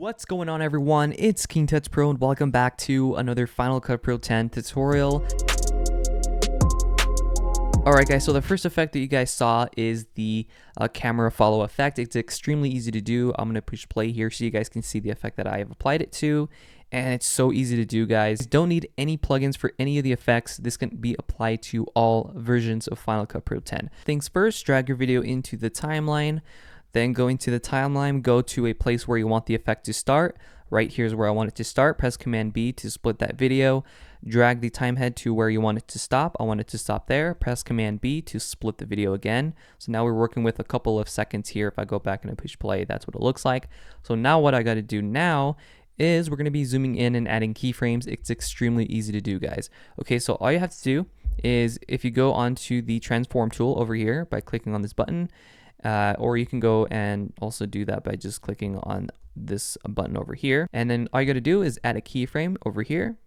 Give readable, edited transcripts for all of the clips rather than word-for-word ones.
What's going on, everyone? It's King Tuts Pro and welcome back to another Final Cut Pro 10 tutorial. Alright guys, so the first effect that you guys saw is the camera follow effect. It's extremely easy to do. I'm going to push play here so you guys can see the effect that I have applied it to. And it's so easy to do, guys. You don't need any plugins for any of the effects. This can be applied to all versions of Final Cut Pro 10. Things first, drag your video into the timeline. Then go into the timeline, go to a place where you want the effect to start. Right here is where I want it to start. Press Command B to split that video. Drag the time head to where you want it to stop. I want it to stop there. Press Command B to split the video again. So now we're working with a couple of seconds here. If I go back and I push play, that's what it looks like. So now what I got to do now is we're going to be zooming in and adding keyframes. It's extremely easy to do, guys. Okay, so all you have to do is if you go onto the transform tool over here by clicking on this button, or you can go and also do that by just clicking on this button over here. And then all you got to do is add a keyframe over here.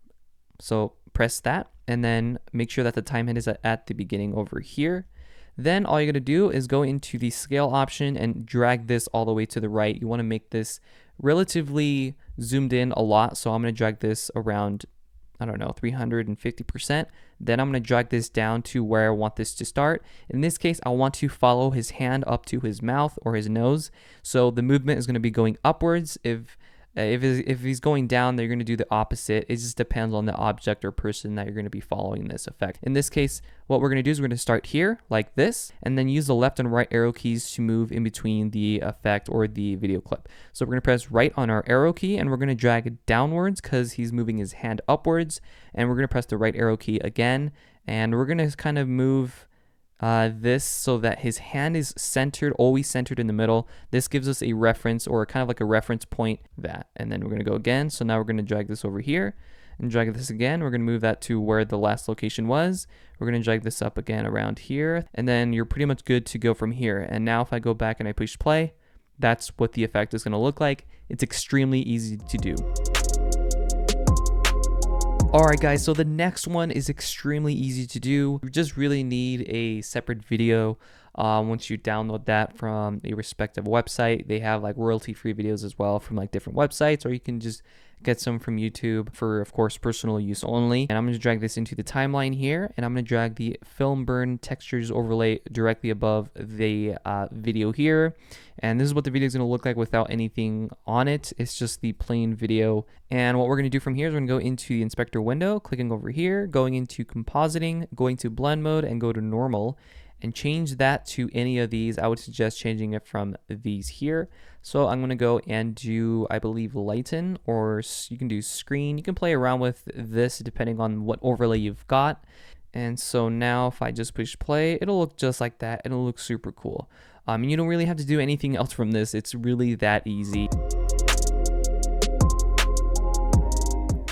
So press that and then make sure that the time head is at the beginning over here. Then all you got to do is go into the scale option and drag this all the way to the right. You want to make this relatively zoomed in a lot. So I'm going to drag this around, I don't know, 350%. Then I'm going to drag this down to where I want this to start. In this case, I want to follow his hand up to his mouth or his nose. So the movement is going to be going upwards. If he's going down, they're going to do the opposite. It just depends on the object or person that you're going to be following this effect. In this case, what we're going to do is we're going to start here like this, and then use the left and right arrow keys to move in between the effect or the video clip. So we're going to press right on our arrow key, and we're going to drag it downwards because he's moving his hand upwards, and we're going to press the right arrow key again, and we're going to kind of move this so that his hand is centered, always centered in the middle. This gives us a reference or kind of like a reference point and then we're going to go again. So now we're going to drag this over here and drag this again. We're going to move that to where the last location was. We're going to drag this up again around here, and then you're pretty much good to go from here. And now if I go back and I push play, that's what the effect is going to look like. It's extremely easy to do. Alright guys, so the next one is extremely easy to do. You just really need a separate video. Once you download that from a respective website, they have like royalty-free videos as well from like different websites, or you can just get some from YouTube for, of course, personal use only. And I'm going to drag this into the timeline here, and I'm going to drag the film burn textures overlay directly above the video here. And this is what the video is going to look like without anything on it. It's just the plain video. And what we're going to do from here is we're going to go into the inspector window, clicking over here, going into compositing, going to blend mode, and go to normal, and change that to any of these. I would suggest changing it from these here. So I'm going to go and do, I believe, lighten, or you can do screen. You can play around with this depending on what overlay you've got. And so now if I just push play, it'll look just like that. It'll look super cool. You don't really have to do anything else from this. It's really that easy.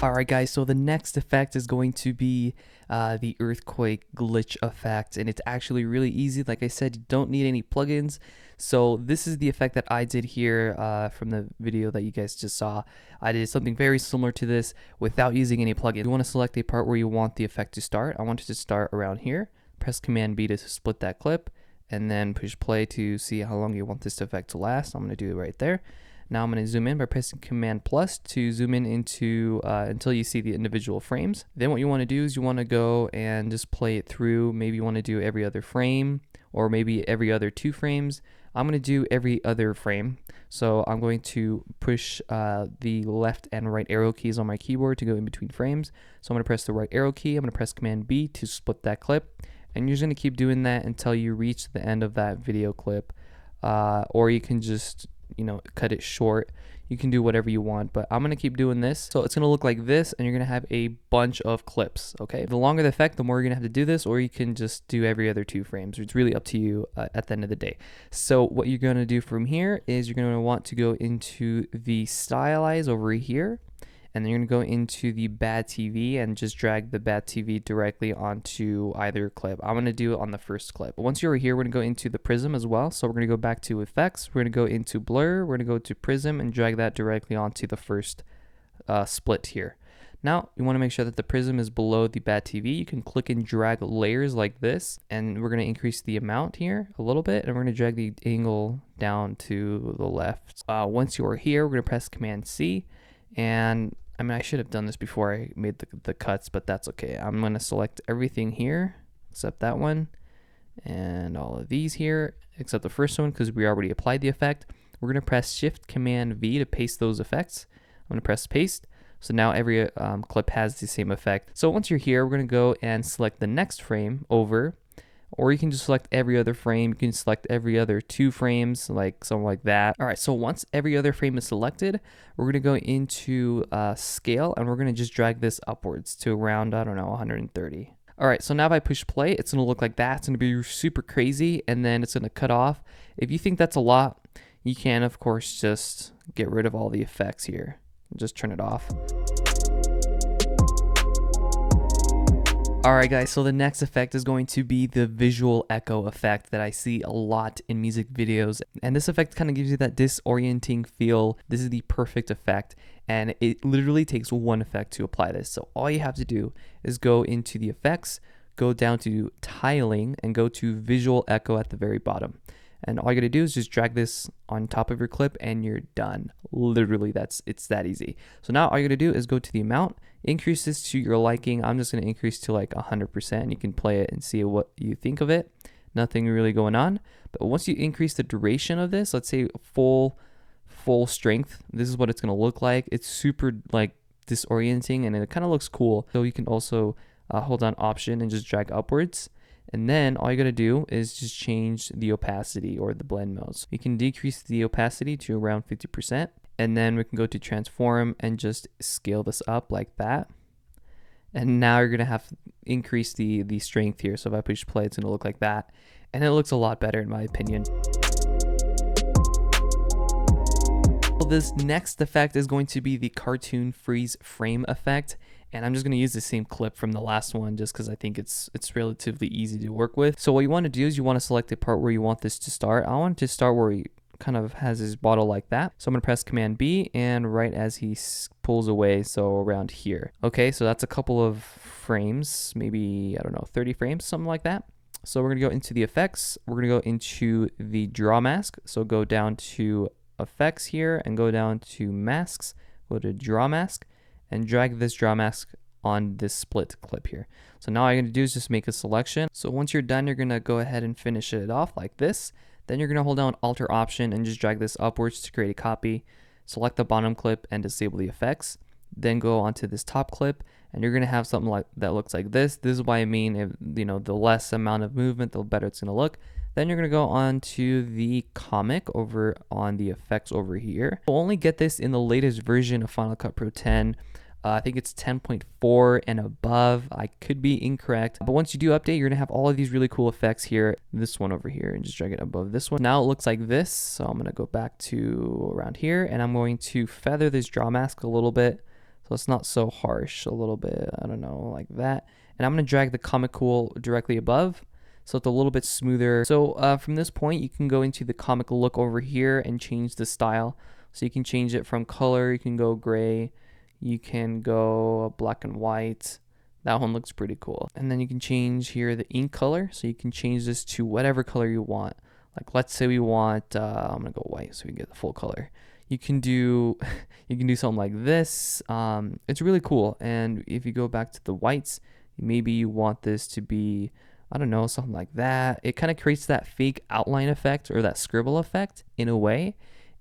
Alright guys, so the next effect is going to be the earthquake glitch effect, and it's actually really easy. Like I said, you don't need any plugins. So this is the effect that I did here from the video that you guys just saw. I did something very similar to this without using any plugins. You want to select a part where you want the effect to start. I want it to start around here. Press Command B to split that clip, and then push play to see how long you want this effect to last. I'm going to do it right there. Now I'm going to zoom in by pressing Command plus to zoom in into until you see the individual frames. Then what you want to do is you want to go and just play it through. Maybe you want to do every other frame, or maybe every other 2 frames. I'm going to do every other frame. So I'm going to push the left and right arrow keys on my keyboard to go in between frames. So I'm going to press the right arrow key. I'm going to press Command B to split that clip. And you're just going to keep doing that until you reach the end of that video clip. Or you can just, cut it short. You can do whatever you want, but I'm going to keep doing this. So it's going to look like this, and you're going to have a bunch of clips, okay? The longer the effect, the more you're going to have to do this, or you can just do every other 2 frames. It's really up to you at the end of the day. So what you're going to do from here is you're going to want to go into the stylize over here, and then you're going to go into the bad TV and just drag the bad TV directly onto either clip. I'm going to do it on the first clip. Once you're here, we're going to go into the prism as well. So we're going to go back to effects. We're going to go into blur. We're going to go to prism and drag that directly onto the first split here. Now you want to make sure that the prism is below the bad TV. You can click and drag layers like this, and we're going to increase the amount here a little bit, and we're going to drag the angle down to the left. Once you are here, we're going to press Command C, and I mean, I should have done this before I made the cuts, but that's okay. I'm going to select everything here except that one, and all of these here except the first one because we already applied the effect. We're going to press Shift Command V to paste those effects. I'm going to press paste. So now every clip has the same effect. So once you're here, we're going to go and select the next frame over, or you can just select every other frame. You can select every other 2 frames, like something like that. All right, so once every other frame is selected, we're going to go into scale, and we're going to just drag this upwards to around, I don't know, 130. All right, so now if I push play, it's going to look like that. It's going to be super crazy, and then it's going to cut off. If you think that's a lot, you can, of course, just get rid of all the effects here. Just turn it off. Alright guys, so the next effect is going to be the visual echo effect that I see a lot in music videos. And this effect kind of gives you that disorienting feel. This is the perfect effect, and it literally takes one effect to apply this. So all you have to do is go into the effects, go down to tiling, and go to visual echo at the very bottom. And all you gotta do is just drag this on top of your clip and you're done. Literally, it's that easy. So now all you gotta do is go to the amount, increase this to your liking. I'm just gonna increase to like 100%. You can play it and see what you think of it. Nothing really going on. But once you increase the duration of this, let's say full strength, this is what it's gonna look like. It's super like disorienting and it kind of looks cool. So you can also hold down Option and just drag upwards. And then all you gotta do is just change the opacity or the blend modes. You can decrease the opacity to around 50%. And then we can go to transform and just scale this up like that. And now you're gonna have to increase the strength here. So if I push play, it's gonna look like that. And it looks a lot better in my opinion. This next effect is going to be the cartoon freeze frame effect. And I'm just going to use the same clip from the last one just because I think it's relatively easy to work with. So what you want to do is you want to select the part where you want this to start. I want it to start where he kind of has his bottle like that. So I'm going to press Command B and right as he pulls away, so around here. Okay, so that's a couple of frames, maybe, I don't know, 30 frames, something like that. So we're going to go into the effects. We're going to go into the draw mask. So go down to effects here and go down to masks, go to draw mask, and drag this draw mask on this split clip here. So now all you're gonna do is just make a selection. So once you're done, you're gonna go ahead and finish it off like this. Then you're gonna hold down Alt or Option and just drag this upwards to create a copy. Select the bottom clip and disable the effects. Then go onto this top clip and you're gonna have something like that looks like this. This is why I mean, if, you know, the less amount of movement, the better it's gonna look. Then you're gonna go on to the comic over on the effects over here. We'll only get this in the latest version of Final Cut Pro 10. I think it's 10.4 and above. I could be incorrect, but once you do update, you're gonna have all of these really cool effects here. This one over here, and just drag it above this one. Now it looks like this. So I'm gonna go back to around here, and I'm going to feather this draw mask a little bit, so it's not so harsh. A little bit, I don't know, like that. And I'm gonna drag the comic cool directly above, so it's a little bit smoother. So from this point, you can go into the comic look over here and change the style. So you can change it from color. You can go gray. You can go black and white. That one looks pretty cool. And then you can change here the ink color. So you can change this to whatever color you want. Like let's say we want, I'm gonna go white so we can get the full color. You can do something like this. It's really cool. And if you go back to the whites, maybe you want this to be, I don't know, something like that. It kind of creates that fake outline effect or that scribble effect in a way.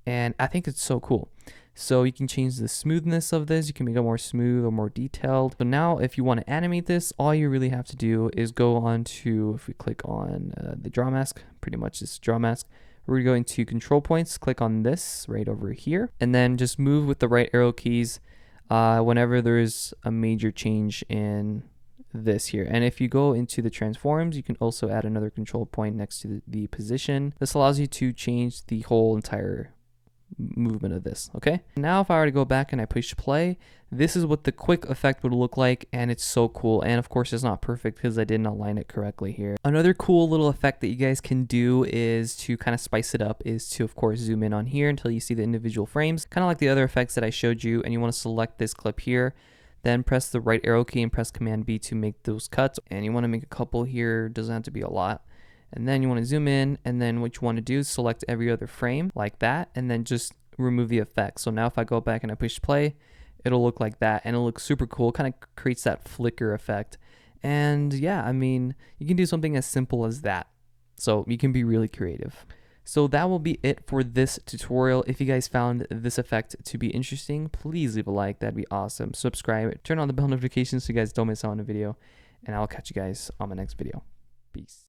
And I think it's so cool. So you can change the smoothness of this. You can make it more smooth or more detailed. So now if you want to animate this, all you really have to do is go on to, if we click on the draw mask, pretty much this draw mask, we're going to go into control points, click on this right over here, and then just move with the right arrow keys whenever there's a major change in this here. And if you go into the transforms, you can also add another control point next to the position. This allows you to change the whole entire movement of this. Okay, now if I were to go back and I push play, this is what the quick effect would look like, and it's so cool. And of course it's not perfect because I didn't align it correctly here. Another cool little effect that you guys can do is to kind of spice it up, is to of course zoom in on here until you see the individual frames, kind of like the other effects that I showed you, and you want to select this clip here. Then press the right arrow key and press Command B to make those cuts. And you want to make a couple here, doesn't have to be a lot. And then you want to zoom in, and then what you want to do is select every other frame like that, and then just remove the effect. So now if I go back and I push play, it'll look like that, and it'll look super cool. Kind of creates that flicker effect. And yeah, I mean, you can do something as simple as that. So you can be really creative. So that will be it for this tutorial. If you guys found this effect to be interesting, please leave a like. That'd be awesome. Subscribe, turn on the bell notifications so you guys don't miss out on a video, and I'll catch you guys on my next video. Peace.